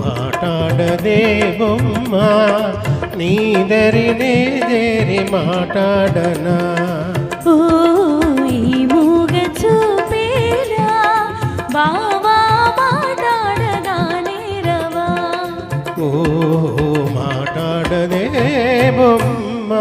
మాట్లాడదే బొమ్మ నీదరినే దేరి మాట్లాడనా ఓ ఈ మూగ చూపేలా బావా మాట్లాడగానే రవా ఓ మాట్లాడదే బొమ్మ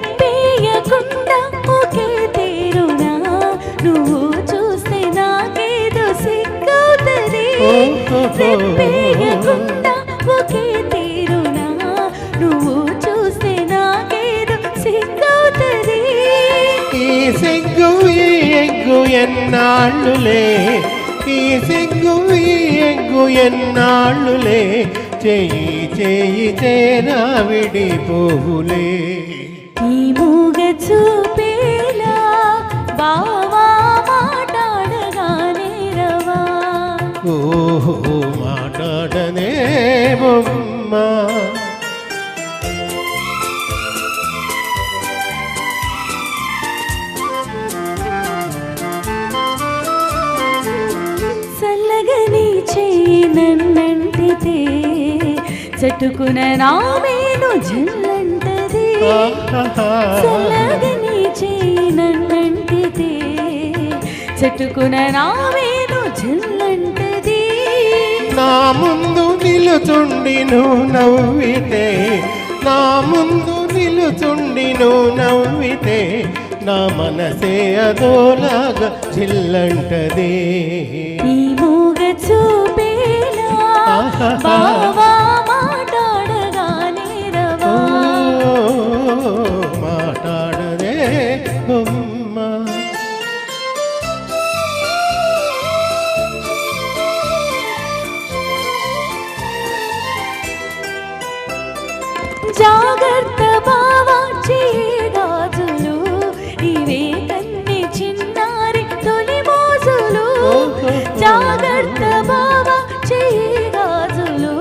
రెప్పేయకుండా ఒకే తీరునా నువ్వు చూస్తే నాకేదో సిగ్గవుతుంది రెప్పేయకుండా ఒకే తీరునా నువ్వు చూస్తే నాకేదో సిగ్గవుతుంది ఈ సిగ్గు ఈ ఎగ్గు ఎన్నాళ్ళులే ఈ సిగ్గు ఈ ఎగ్గు ఎన్నాళ్ళులే చెయ్యి చెయ్యి చేరా విడిపోవులే ఈ మూగ చూపేలా బావా మాట్లాడగానే రవా ఓహో మాట్లాడనే బొమ్మ చల్లగని చెయ్యి నన్నంటితే చట్టుకున నామేను జల్లంటది చల్లగని చెయ్యి నన్నంటితే చట్టుకున నామేను జల్లంటది నా ముందు నిలుచుండి నువ్వు నవ్వితే నా ముందు నిలుచుండి నువ్వు నవ్వితే నా మనసే అదోలాగా చిల్లంటదే ఈ మూగ చూపేలా బావా మాట్లాడగానే రవా మాట్లాడదే బొమ్మ జాగ్రత్త బావా చేయగాజులు ఇవే కన్ని చిన్నారి తొలి మోజులు జాగ్రత్త బావా చేయగాజులు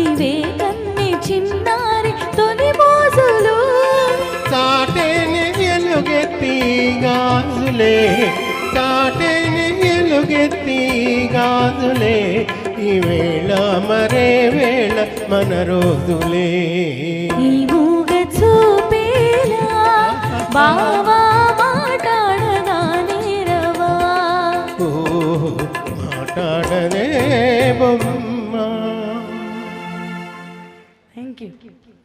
ఇవే కన్ని చిన్నారి తొలి మోజులు చాటేని ఎలుగెత్తి గాజులే చాటేని ఎలుగెత్తి గాజులే ఈ వేళ మరే వేళ మన రోజులే ఈ మూగ చూపేలా బావా మాట్లాడగానే రవా ఓ మాట్లాడనే బొమ్మ థ్యాంక్ యూ